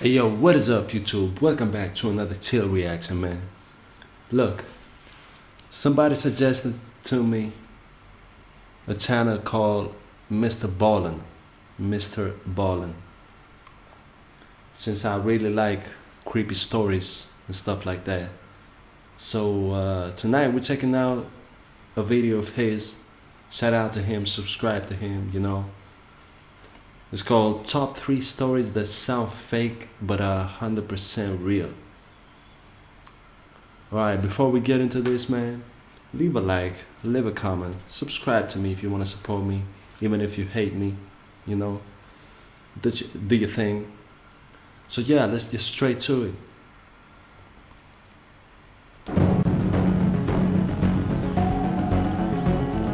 Hey yo, what is up YouTube? Welcome back to another chill reaction, man. Look, somebody suggested to me a channel called Mr. Ballin. Mr. Ballin. Since I really like creepy stories and stuff like that. So tonight we're checking out a video of his. Shout out to him, subscribe to him, you know. It's called Top 3 Stories That Sound Fake But Are 100% Real. Alright, before we get into this, man, leave a like, leave a comment, subscribe to me if you want to support me, even if you hate me, you know. Do your thing. So yeah, let's get straight to it.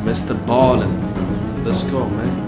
Mr. Ballin. Let's go, man.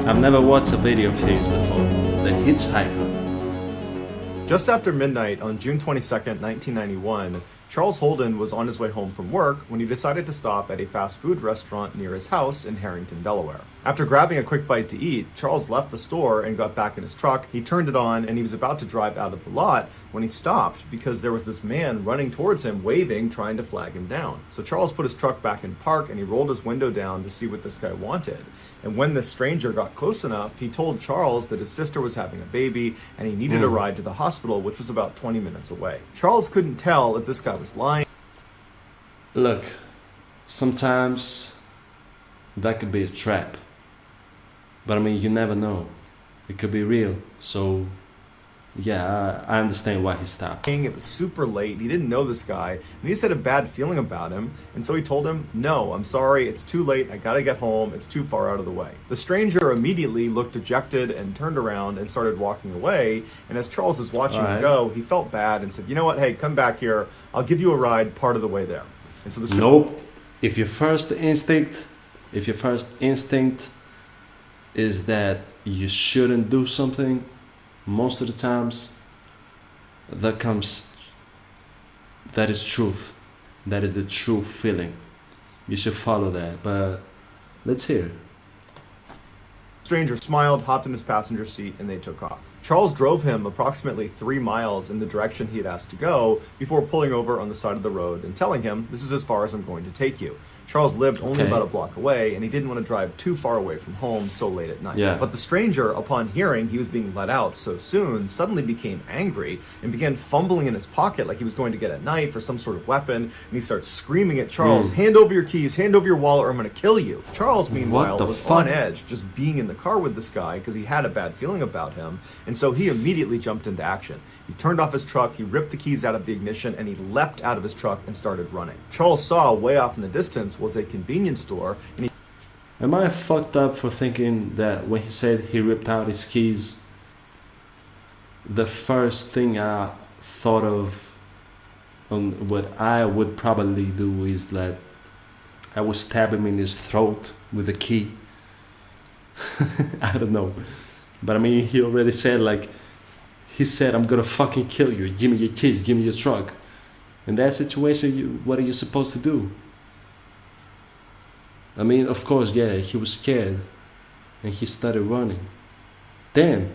I've never watched a video of his before. The Hitchhiker. Just after midnight on June 22nd, 1991, Charles Holden was on his way home from work when he decided to stop at a fast food restaurant near his house in Harrington, Delaware. After grabbing a quick bite to eat, Charles left the store and got back in his truck. He turned it on and he was about to drive out of the lot when he stopped because there was this man running towards him, waving, trying to flag him down. So Charles put his truck back in park and he rolled his window down to see what this guy wanted. And when this stranger got close enough, he told Charles that his sister was having a baby and he needed a ride to the hospital, which was about 20 minutes away. Charles couldn't tell if this guy was lying. Look, sometimes that could be a trap. But I mean, you never know. It could be real. So yeah, I understand why he stopped. It was super late. He didn't know this guy, and he just had a bad feeling about him. And so he told him, "No, I'm sorry. It's too late. I gotta get home. It's too far out of the way." The stranger immediately looked dejected and turned around and started walking away. And as Charles was watching him go, he felt bad and said, "You know what? Hey, come back here. I'll give you a ride part of the way there." And so the nope. If your first instinct is that you shouldn't do something, most of the times that is truth. That is the true feeling. You should follow that. But let's hear it. Stranger smiled, hopped in his passenger seat, and they took off. Charles drove him approximately 3 miles in the direction he had asked to go before pulling over on the side of the road and telling him, "This is as far as I'm going to take you." Charles lived only about a block away, and he didn't want to drive too far away from home so late at night. But the stranger, upon hearing he was being let out so soon, suddenly became angry and began fumbling in his pocket like he was going to get a knife or some sort of weapon, and he starts screaming at Charles, "Hand over your keys, hand over your wallet, or I'm going to kill you." Charles, meanwhile, was on edge, just being in the car with this guy because he had a bad feeling about him, and so he immediately jumped into action. He turned off his truck, he ripped the keys out of the ignition, and he leapt out of his truck and started running. Charles saw way off in the distance was a convenience store, and he... Am I fucked up for thinking that when he said he ripped out his keys, the first thing I thought of on what I would probably do is that I would stab him in his throat with a key. I don't know. But I mean, he already said, like, he said, "I'm gonna fucking kill you. Give me your keys, give me your truck." In that situation, what are you supposed to do? I mean, of course, yeah, he was scared and he started running. Damn.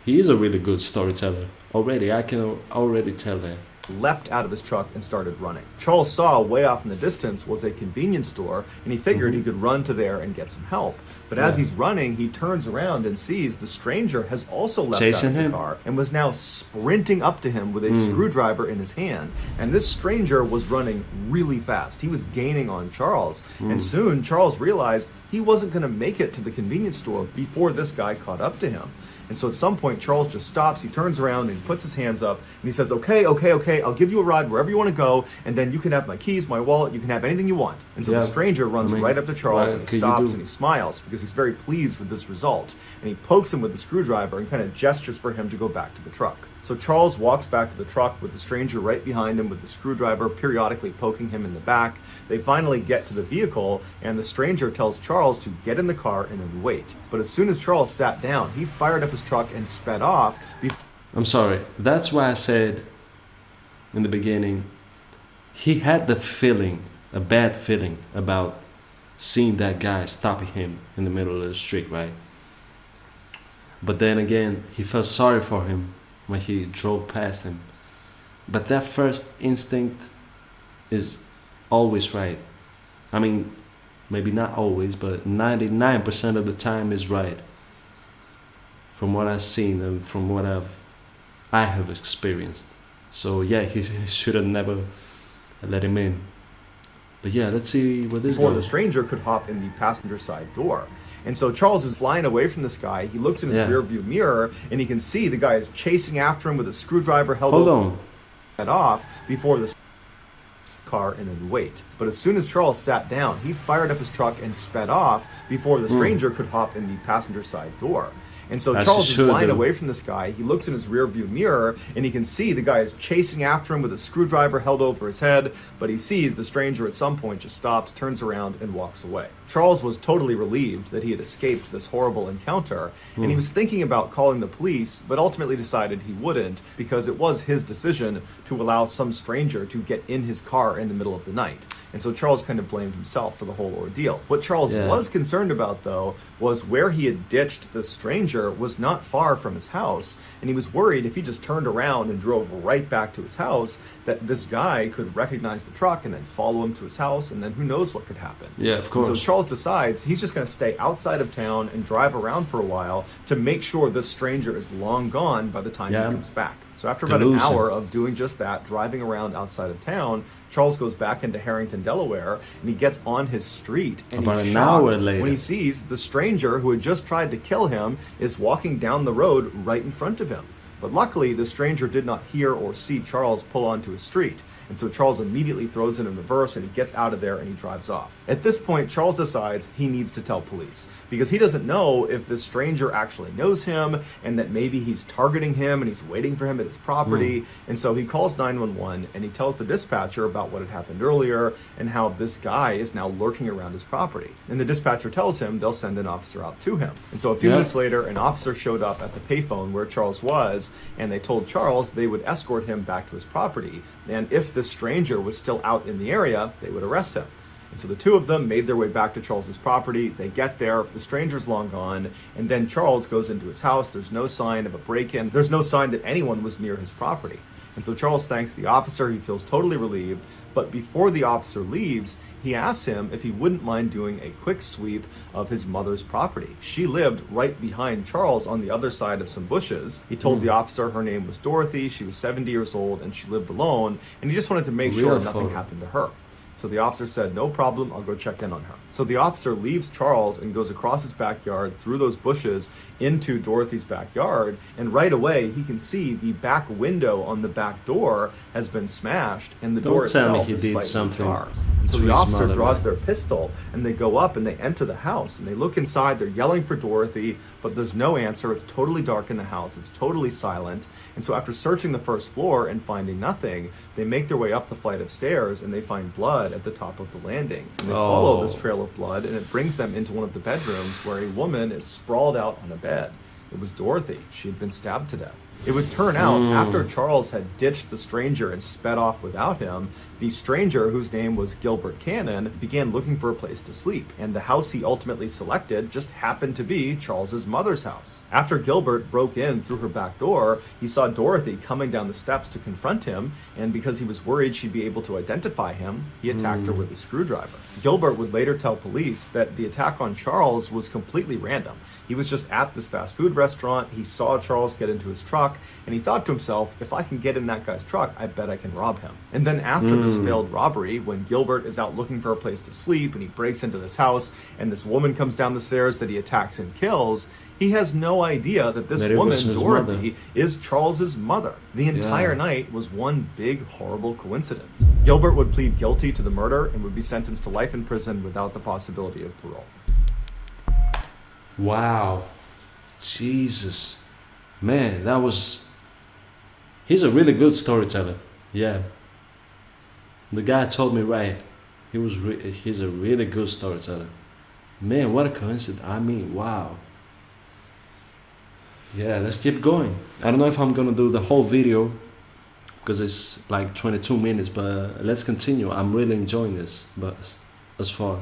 He is a really good storyteller. Already, I can already tell that. Leapt out of his truck and started running. Charles saw way off in the distance was a convenience store, and he figured he could run to there and get some help. But as he's running, he turns around and sees the stranger has also leapt out of the car and was now sprinting up to him with a screwdriver in his hand. And this stranger was running really fast. He was gaining on Charles. And soon Charles realized he wasn't going to make it to the convenience store before this guy caught up to him. And so at some point, Charles just stops, he turns around and he puts his hands up and he says, okay, I'll give you a ride wherever you want to go, and then you can have my keys, my wallet, you can have anything you want. And so the stranger runs right up to Charles and he stops and he smiles because he's very pleased with this result. And he pokes him with the screwdriver and kind of gestures for him to go back to the truck. So Charles walks back to the truck with the stranger right behind him with the screwdriver periodically poking him in the back. They finally get to the vehicle and the stranger tells Charles to get in the car and then wait. But as soon as Charles sat down, he fired up his truck and sped off. I'm sorry. That's why I said in the beginning, he had the feeling, a bad feeling about seeing that guy stopping him in the middle of the street, right? But then again, he felt sorry for him when he drove past him. But that first instinct is always right. I mean, maybe not always, but 99% of the time is right. From what I've seen and from what I have experienced. So yeah, he should have never let him in. But yeah, let's see where this before the goes. stranger could hop in the passenger side door. And so Charles is flying away from this guy. He looks in his rear view mirror and he can see the guy is chasing after him with a screwdriver held Hold on. off before the car and then wait. But as soon as Charles sat down, he fired up his truck and sped off before the stranger could hop in the passenger side door. And so As Charles he is should flying do. away from this guy. He looks in his rear view mirror and he can see the guy is chasing after him with a screwdriver held over his head, but he sees the stranger at some point just stops, turns around, and walks away. Charles was totally relieved that he had escaped this horrible encounter, and he was thinking about calling the police, but ultimately decided he wouldn't because it was his decision to allow some stranger to get in his car in the middle of the night. And so Charles kind of blamed himself for the whole ordeal. What Charles was concerned about, though, was where he had ditched the stranger was not far from his house, and he was worried if he just turned around and drove right back to his house that this guy could recognize the truck and then follow him to his house, and then who knows what could happen. Yeah, of course. And so Charles decides he's just going to stay outside of town and drive around for a while to make sure this stranger is long gone by the time he comes back. So after about an hour of doing just that, driving around outside of town, Charles goes back into Harrington, Delaware, and he gets on his street, and about he's an shocked hour later when he sees the stranger who had just tried to kill him is walking down the road right in front of him. But luckily, the stranger did not hear or see Charles pull onto his street. And so Charles immediately throws it in reverse and he gets out of there and he drives off. At this point, Charles decides he needs to tell police because he doesn't know if this stranger actually knows him and that maybe he's targeting him and he's waiting for him at his property. And so he calls 911 and he tells the dispatcher about what had happened earlier and how this guy is now lurking around his property. And the dispatcher tells him they'll send an officer out to him. And so a few minutes later, an officer showed up at the payphone where Charles was, and they told Charles they would escort him back to his property. And if the stranger was still out in the area, they would arrest him. And so the two of them made their way back to Charles's property. They get there, the stranger's long gone, and then Charles goes into his house. There's no sign of a break-in. There's no sign that anyone was near his property. And so Charles thanks the officer. He feels totally relieved. But before the officer leaves, he asks him if he wouldn't mind doing a quick sweep of his mother's property. She lived right behind Charles on the other side of some bushes. He told the officer her name was Dorothy, she was 70 years old, and she lived alone, and he just wanted to make sure nothing happened to her. So the officer said, no problem, I'll go check in on her. So the officer leaves Charles and goes across his backyard through those bushes into Dorothy's backyard. And right away, he can see the back window on the back door has been smashed and the door itself is slightly ajar. And so the officer draws their pistol and they go up and they enter the house and they look inside. They're yelling for Dorothy, but there's no answer. It's totally dark in the house. It's totally silent. And so after searching the first floor and finding nothing, they make their way up the flight of stairs and they find blood at the top of the landing. And they follow this trail of blood and it brings them into one of the bedrooms where a woman is sprawled out on a bed. It was Dorothy. She had been stabbed to death. It would turn out, after Charles had ditched the stranger and sped off without him, the stranger, whose name was Gilbert Cannon, began looking for a place to sleep, and the house he ultimately selected just happened to be Charles's mother's house. After Gilbert broke in through her back door, he saw Dorothy coming down the steps to confront him, and because he was worried she'd be able to identify him, he attacked her with a screwdriver. Gilbert would later tell police that the attack on Charles was completely random. He was just at this fast food restaurant, he saw Charles get into his truck, and he thought to himself, if I can get in that guy's truck, I bet I can rob him. And then after this failed robbery, when Gilbert is out looking for a place to sleep and he breaks into this house and this woman comes down the stairs that he attacks and kills, he has no idea that this woman, Dorothy, is Charles's mother. The entire night was one big, horrible coincidence. Gilbert would plead guilty to the murder and would be sentenced to life in prison without the possibility of parole. Wow. Jesus. Man, that was... He's a really good storyteller. Yeah. The guy told me right. He's a really good storyteller. Man, what a coincidence. I mean, wow. Yeah, let's keep going. I don't know if I'm gonna do the whole video because it's like 22 minutes, but let's continue. I'm really enjoying this, but as far.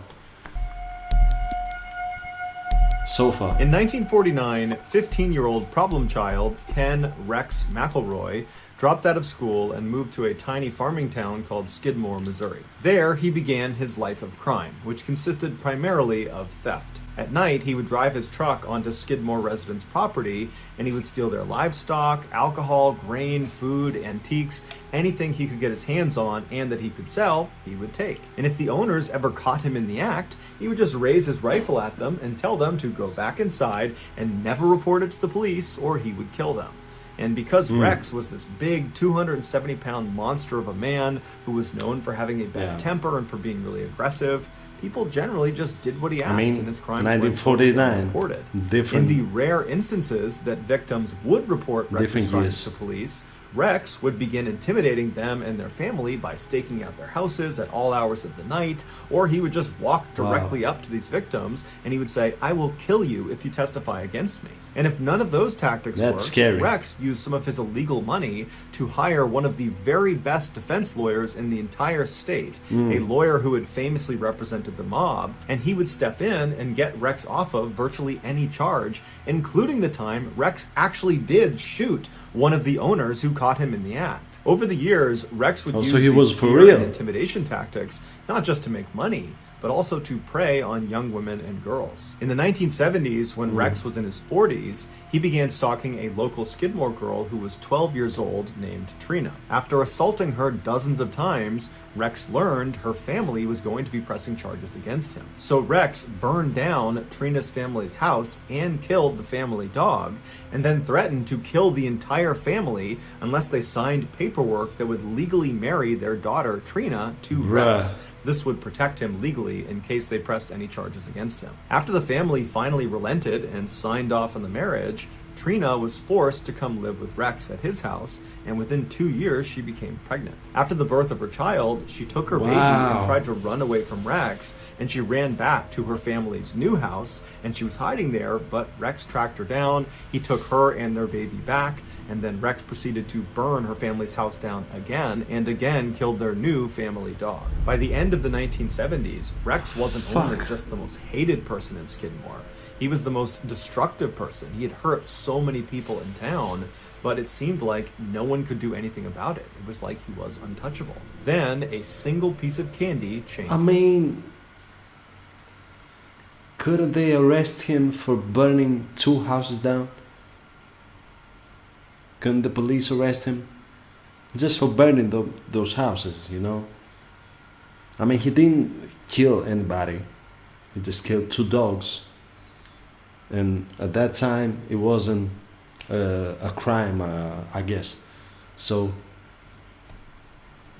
So far. In 1949, 15-year-old problem child Ken Rex McElroy dropped out of school and moved to a tiny farming town called Skidmore, Missouri. There, he began his life of crime, which consisted primarily of theft. At night, he would drive his truck onto Skidmore residents' property, and he would steal their livestock, alcohol, grain, food, antiques, anything he could get his hands on and that he could sell, he would take. And if the owners ever caught him in the act, he would just raise his rifle at them and tell them to go back inside and never report it to the police, or he would kill them. And because Rex was this big 270-pound monster of a man who was known for having a bad temper and for being really aggressive, people generally just did what he asked, and his crimes 1949, were reported. different. In the rare instances that victims would report Rex's crimes to police, Rex would begin intimidating them and their family by staking out their houses at all hours of the night, or he would just walk directly up to these victims and he would say, "I will kill you if you testify against me." And if none of those tactics worked, Rex used some of his illegal money to hire one of the very best defense lawyers in the entire state, a lawyer who had famously represented the mob, and he would step in and get Rex off of virtually any charge, including the time Rex actually did shoot one of the owners who caught him in the act. Over the years, Rex would use these fear and intimidation tactics, not just to make money, but also to prey on young women and girls. In the 1970s, when Rex was in his 40s, he began stalking a local Skidmore girl who was 12 years old named Trina. After assaulting her dozens of times, Rex learned her family was going to be pressing charges against him. So Rex burned down Trina's family's house and killed the family dog, and then threatened to kill the entire family unless they signed paperwork that would legally marry their daughter Trina to Rex. This would protect him legally in case they pressed any charges against him. After the family finally relented and signed off on the marriage, Trina was forced to come live with Rex at his house, and within 2 years, she became pregnant. After the birth of her child, she took her baby and tried to run away from Rex, and she ran back to her family's new house, and she was hiding there, but Rex tracked her down. He took her and their baby back, and then Rex proceeded to burn her family's house down again, and again killed their new family dog. By the end of the 1970s, Rex wasn't only just the most hated person in Skidmore, he was the most destructive person. He had hurt so many people in town, but it seemed like no one could do anything about it. It was like he was untouchable. Then a single piece of candy changed. I mean, couldn't they arrest him for burning 2 houses down? Couldn't the police arrest him just for burning those houses, you know? I mean, he didn't kill anybody. He just killed 2 dogs. And at that time, it wasn't a crime, I guess. So,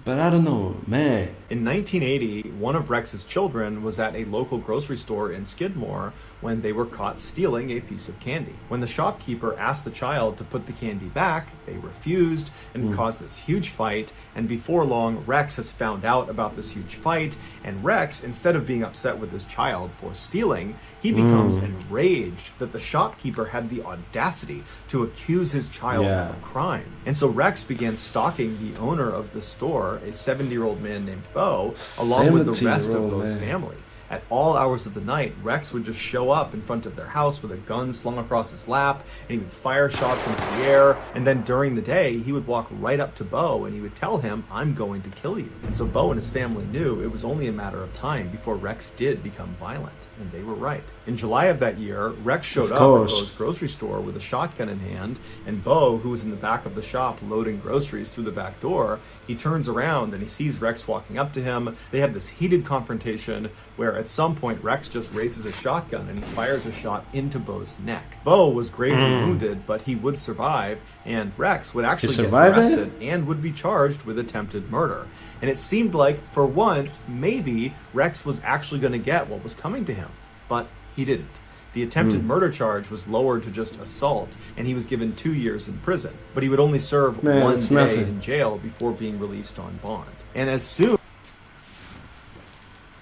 but I don't know, man. In 1980, one of Rex's children was at a local grocery store in Skidmore when they were caught stealing a piece of candy. When the shopkeeper asked the child to put the candy back, they refused and caused this huge fight. And before long, Rex has found out about this huge fight. And Rex, instead of being upset with his child for stealing, he becomes enraged that the shopkeeper had the audacity to accuse his child of a crime. And so Rex began stalking the owner of the store, a 70-year-old man named Bo, along with the rest of Bo's family. At all hours of the night, Rex would just show up in front of their house with a gun slung across his lap, and he would fire shots into the air. And then during the day, he would walk right up to Bo and he would tell him, "I'm going to kill you." And so Bo and his family knew it was only a matter of time before Rex did become violent. And they were right. In July of that year, Rex showed up at Bo's grocery store with a shotgun in hand, and Bo, who was in the back of the shop loading groceries through the back door, he turns around and he sees Rex walking up to him. They have this heated confrontation where at some point Rex just raises a shotgun and he fires a shot into Bo's neck. Bo was gravely wounded, but he would survive, and Rex would actually get arrested and would be charged with attempted murder. And it seemed like, for once, maybe Rex was actually going to get what was coming to him, but he didn't. The attempted murder charge was lowered to just assault, and he was given 2 years in prison. But he would only serve 1 day in jail before being released on bond. And as soon...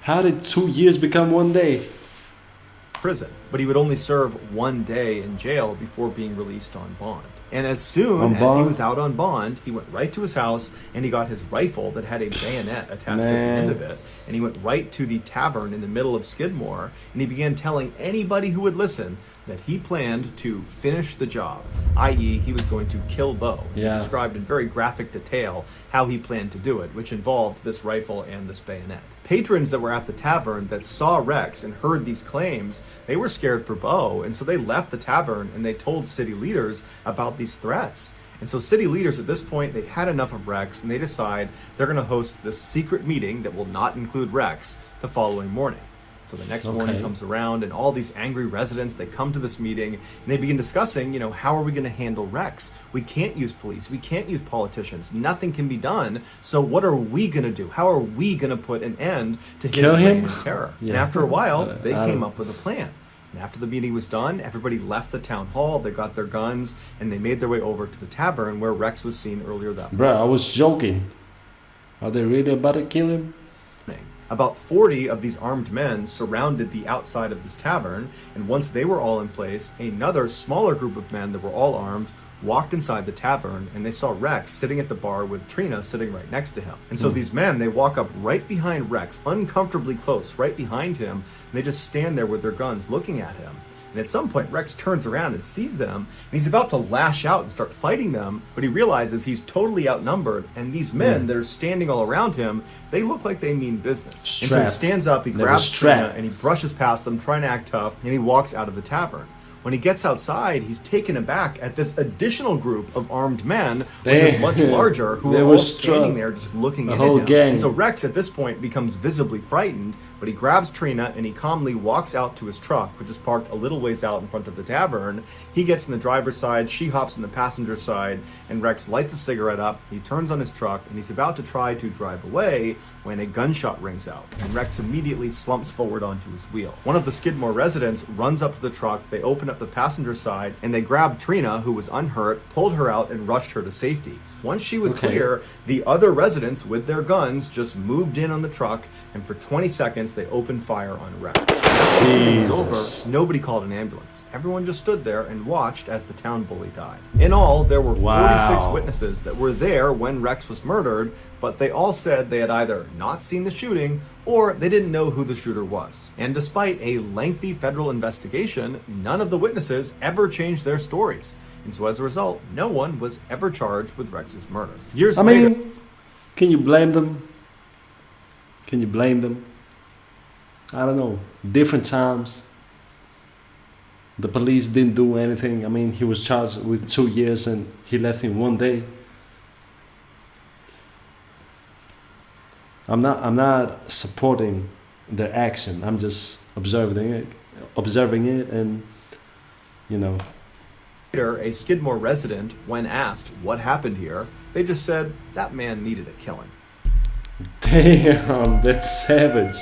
How did 2 years become 1 day? Prison. but he would only serve 1 day in jail before being released on bond. And as soon On as bond? he was out on bond, he went right to his house and he got his rifle that had a bayonet attached at the end of it. And he went right to the tavern in the middle of Skidmore and he began telling anybody who would listen that he planned to finish the job, i.e. he was going to kill Bo. Yeah. He described in very graphic detail how he planned to do it, which involved this rifle and this bayonet. Patrons that were at the tavern that saw Rex and heard these claims, they were scared for Bo, and so they left the tavern and they told city leaders about these threats. And so city leaders at this point, they've had enough of Rex and they decide they're going to host this secret meeting that will not include Rex the following morning. So the next morning comes around and all these angry residents, they come to this meeting and they begin discussing, how are we going to handle Rex? We can't use police. We can't use politicians. Nothing can be done. So what are we going to do? How are we going to put an end to his reign of terror? Yeah. And after a while, they came up with a plan. And after the meeting was done, everybody left the town hall, they got their guns, and they made their way over to the tavern where Rex was seen earlier that morning. Bro, I was joking. Are they really about to kill him? About 40 of these armed men surrounded the outside of this tavern, and once they were all in place, another smaller group of men that were all armed walked inside the tavern, and they saw Rex sitting at the bar with Trina sitting right next to him. And so these men, they walk up right behind Rex, uncomfortably close, right behind him, and they just stand there with their guns looking at him. And at some point, Rex turns around and sees them, and he's about to lash out and start fighting them, but he realizes he's totally outnumbered, and these men that are standing all around him, they look like they mean business. Strapped. And so he stands up, he grabs Trina, and he brushes past them, trying to act tough, and he walks out of the tavern. When he gets outside, he's taken aback at this additional group of armed men, which is much larger, who are all standing there just looking at him. Gang. And so Rex, at this point, becomes visibly frightened, but he grabs Trina and he calmly walks out to his truck, which is parked a little ways out in front of the tavern. He gets in the driver's side, she hops in the passenger side, and Rex lights a cigarette up, he turns on his truck, and he's about to try to drive away when a gunshot rings out, and Rex immediately slumps forward onto his wheel. One of the Skidmore residents runs up to the truck, they open up the passenger side, and they grabbed Trina, who was unhurt, pulled her out, and rushed her to safety. Once she was clear, the other residents with their guns just moved in on the truck, and for 20 seconds they opened fire on Rex. When it was over, nobody called an ambulance. Everyone just stood there and watched as the town bully died. In all, there were 46 witnesses that were there when Rex was murdered, but they all said they had either not seen the shooting or they didn't know who the shooter was. And despite a lengthy federal investigation, none of the witnesses ever changed their stories. And so as a result, no one was ever charged with Rex's murder. Years later, can you blame them? Can you blame them? I don't know. Different times. The police didn't do anything. I mean, he was charged with 2 years and he left in 1 day. I'm not supporting their action. I'm just observing it and Later, a Skidmore resident, when asked what happened here, they just said that man needed a killing. Damn, that's savage.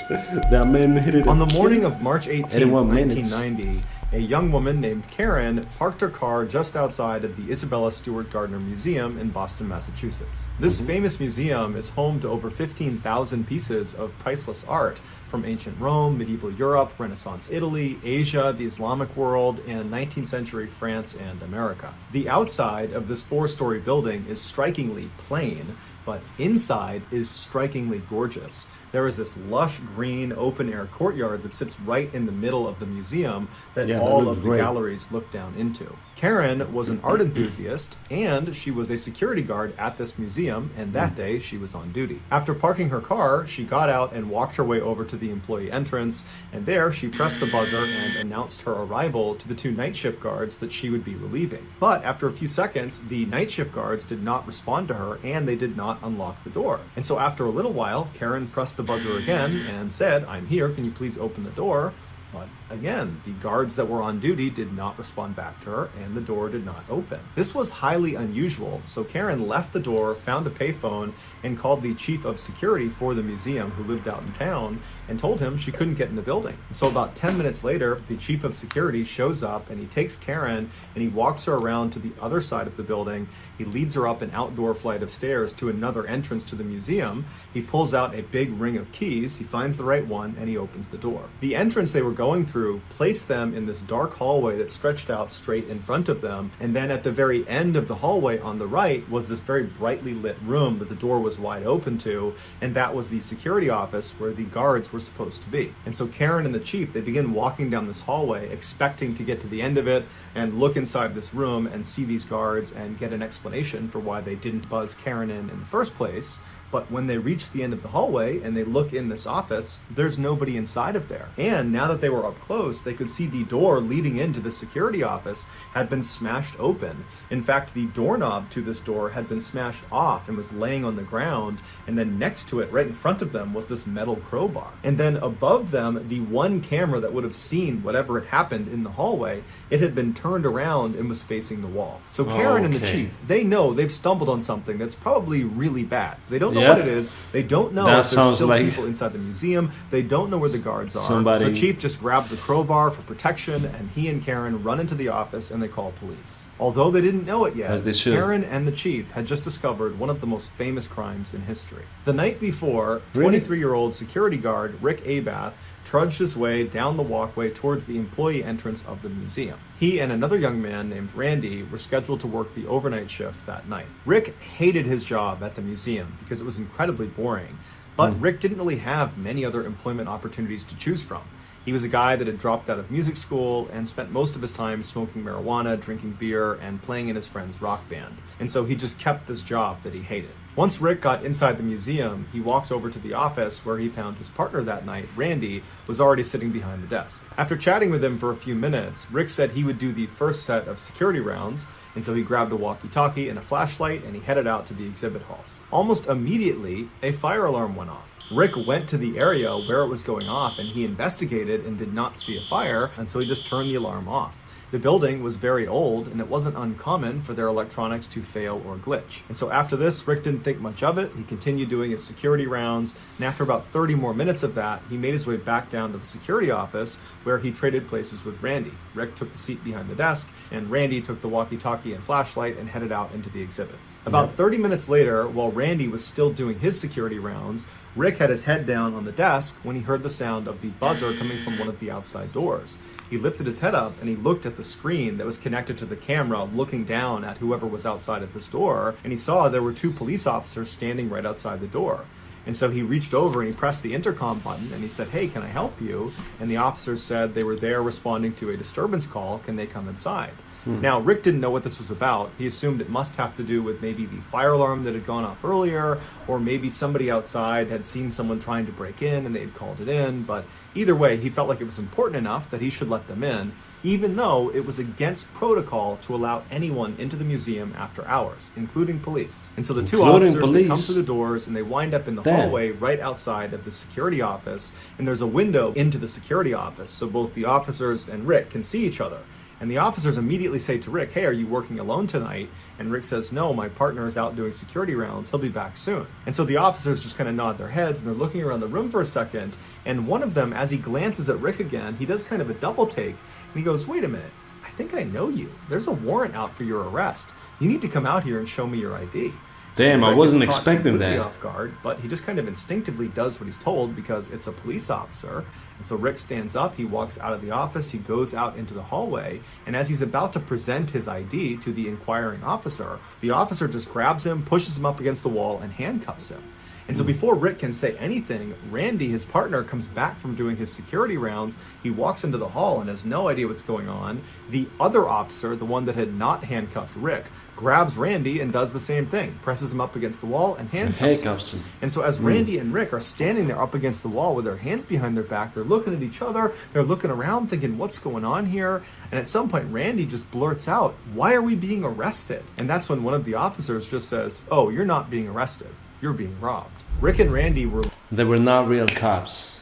That man needed On the morning of March 18, 81 1990, a young woman named Karen parked her car just outside of the Isabella Stewart Gardner Museum in Boston, Massachusetts. This famous museum is home to over 15,000 pieces of priceless art from ancient Rome, medieval Europe, Renaissance Italy, Asia, the Islamic world, and 19th century France and America. The outside of this 4-story building is strikingly plain, but inside is strikingly gorgeous. There is this lush green open-air courtyard that sits right in the middle of the museum that all of the galleries look down into. Karen was an art enthusiast, and she was a security guard at this museum, and that day she was on duty. After parking her car, she got out and walked her way over to the employee entrance, and there she pressed the buzzer and announced her arrival to the 2 night shift guards that she would be relieving. But after a few seconds, the night shift guards did not respond to her, and they did not unlock the door. And so after a little while, Karen pressed the buzzer again and said, "I'm here, can you please open the door?" But again, the guards that were on duty did not respond back to her, and the door did not open. This was highly unusual, so Karen left the door, found a payphone, and called the chief of security for the museum, who lived out in town, and told him she couldn't get in the building. And so about 10 minutes later, the chief of security shows up, and he takes Karen, and he walks her around to the other side of the building. He leads her up an outdoor flight of stairs to another entrance to the museum. He pulls out a big ring of keys, he finds the right one, and he opens the door. The entrance they were going going through placed them in this dark hallway that stretched out straight in front of them. And then at the very end of the hallway on the right was this very brightly lit room that the door was wide open to, and that was the security office where the guards were supposed to be. And so Karen and the chief, they begin walking down this hallway expecting to get to the end of it and look inside this room and see these guards and get an explanation for why they didn't buzz Karen in the first place. But when they reach the end of the hallway and they look in this office, there's nobody inside of there. And now that they were up close, they could see the door leading into the security office had been smashed open. In fact, the doorknob to this door had been smashed off and was laying on the ground. And then next to it, right in front of them, was this metal crowbar. And then above them, the one camera that would have seen whatever had happened in the hallway, it had been turned around and was facing the wall. So Karen and the chief, they know they've stumbled on something that's probably really bad. They don't know what it is. They don't know if there's still people inside the museum. They don't know where the guards are. So Chief just grabs the crowbar for protection, and he and Karen run into the office and they call police. Although they didn't know it yet, Karen and the chief had just discovered one of the most famous crimes in history. The night before, 23-year-old security guard Rick Abath trudged his way down the walkway towards the employee entrance of the museum. He and another young man named Randy were scheduled to work the overnight shift that night. Rick hated his job at the museum because it was incredibly boring, but Rick didn't really have many other employment opportunities to choose from. He was a guy that had dropped out of music school and spent most of his time smoking marijuana, drinking beer, and playing in his friend's rock band. And so he just kept this job that he hated. Once Rick got inside the museum, he walked over to the office where he found his partner that night, Randy, was already sitting behind the desk. After chatting with him for a few minutes, Rick said he would do the first set of security rounds, and so he grabbed a walkie-talkie and a flashlight and he headed out to the exhibit halls. Almost immediately, a fire alarm went off. Rick went to the area where it was going off and he investigated and did not see a fire, and so he just turned the alarm off. The building was very old, and it wasn't uncommon for their electronics to fail or glitch. And so after this, Rick didn't think much of it. He continued doing his security rounds, and after about 30 more minutes of that, he made his way back down to the security office where he traded places with Randy. Rick took the seat behind the desk, and Randy took the walkie-talkie and flashlight and headed out into the exhibits. About 30 minutes later, while Randy was still doing his security rounds, Rick had his head down on the desk when he heard the sound of the buzzer coming from one of the outside doors. He lifted his head up and he looked at the screen that was connected to the camera, looking down at whoever was outside of this door, and he saw there were two police officers standing right outside the door. And so he reached over and he pressed the intercom button and he said, "Hey, can I help you?" And the officers said they were there responding to a disturbance call. Can they come inside? Now, Rick didn't know what this was about. He assumed it must have to do with maybe the fire alarm that had gone off earlier, or maybe somebody outside had seen someone trying to break in and they had called it in. But either way, he felt like it was important enough that he should let them in, even though it was against protocol to allow anyone into the museum after hours, including police. And so the two officers, they come through the doors and they wind up in the hallway right outside of the security office, and there's a window into the security office, so both the officers and Rick can see each other. And the officers immediately say to Rick, "Hey, are you working alone tonight?" And Rick says, "No, my partner is out doing security rounds. He'll be back soon." And so the officers just kind of nod their heads and they're looking around the room for a second. And one of them, as he glances at Rick again, he does kind of a double take and he goes, "Wait a minute, I think I know you. There's a warrant out for your arrest. You need to come out here and show me your ID." Damn, so I wasn't expecting that. Off guard, but he just kind of instinctively does what he's told because it's a police officer. And so Rick stands up, he walks out of the office, he goes out into the hallway, and as he's about to present his ID to the inquiring officer, the officer just grabs him, pushes him up against the wall, and handcuffs him. And so before Rick can say anything, Randy, his partner, comes back from doing his security rounds. He walks into the hall and has no idea what's going on. The other officer, the one that had not handcuffed Rick, grabs Randy and does the same thing, presses him up against the wall and handcuffs him. And so as Randy and Rick are standing there up against the wall with their hands behind their back, they're looking at each other, they're looking around thinking, what's going on here? And at some point, Randy just blurts out, "Why are we being arrested?" And that's when one of the officers just says, "Oh, you're not being arrested. You're being robbed." Rick and Randy were... They were not real cops.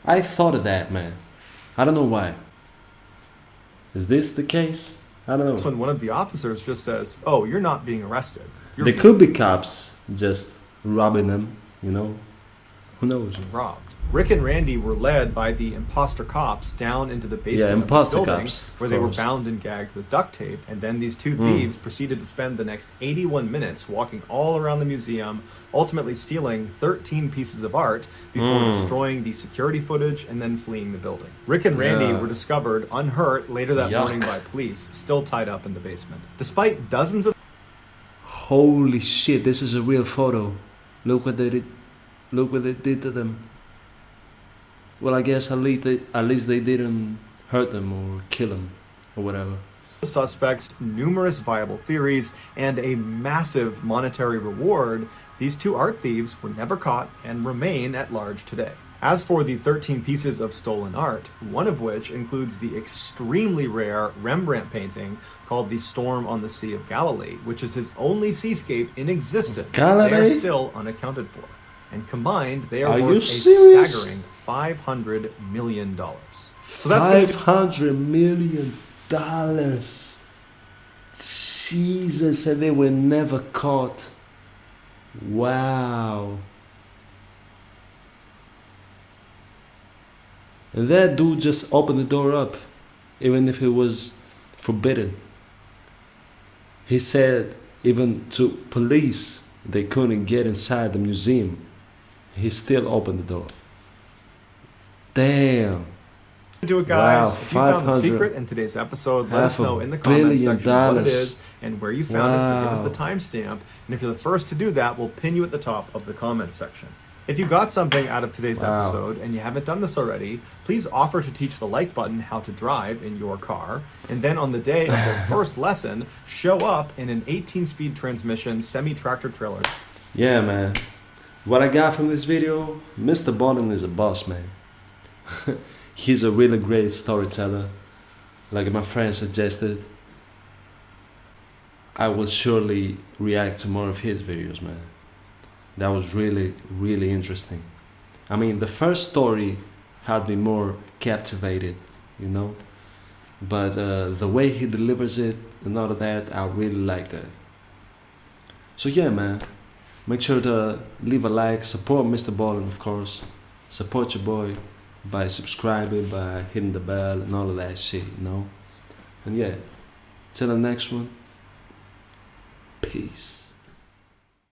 I thought of that, man. I don't know why. Is this the case? I don't know. That's when one of the officers just says, "Oh, you're not being arrested. They could be cops just robbing them, you know? Who knows? and robbed. Rick and Randy were led by the imposter cops down into the basement of imposter this building, cops, where of they were course. bound and gagged with duct tape. And then these two thieves proceeded to spend the next 81 minutes walking all around the museum, ultimately stealing 13 pieces of art before destroying the security footage and then fleeing the building. Rick and Randy Yeah. were discovered unhurt later that Yuck. morning by police, still tied up in the basement. Despite dozens of Holy shit, this is a real photo. Look what they did. Look what they did to them. Well, I guess at least they didn't hurt them or kill them or whatever. suspects, numerous viable theories, and a massive monetary reward, these two art thieves were never caught and remain at large today. As for the 13 pieces of stolen art, one of which includes the extremely rare Rembrandt painting called The Storm on the Sea of Galilee, which is his only seascape in existence, they are Galilee? still unaccounted for. And combined, they Are are you worth a serious? staggering $500 million. So that's gonna be $500 million. Jesus, and they were never caught. Wow. And that dude just opened the door up, even if it was forbidden. He said even to police they couldn't get inside the museum. He still opened the door. Damn. do it, guys. Wow, If you found the 500 secret in today's episode, let us $500 know in the comments billion section what it is and where you found it. So give us Wow. the timestamp. And if you're the first to do that, we'll pin you at the top of the comments section. If you got something out of today's Wow. episode and you haven't done this already, please offer to teach the like button how to drive in your car. And then on the day of the first lesson, show up in an 18-speed transmission semi-tractor trailer. Yeah, man. What I got from this video, Mr. Borden is a boss, man. He's a really great storyteller. Like my friend suggested, I will surely react to more of his videos, man. That was really, really interesting. I mean, the first story had me more captivated, you know? But the way he delivers it and all of that, I really like that. So yeah, man. Make sure to leave a like, support Mr. Ballin, of course. Support your boy by subscribing, by hitting the bell and all of that shit, you know? And yeah, till the next one, peace.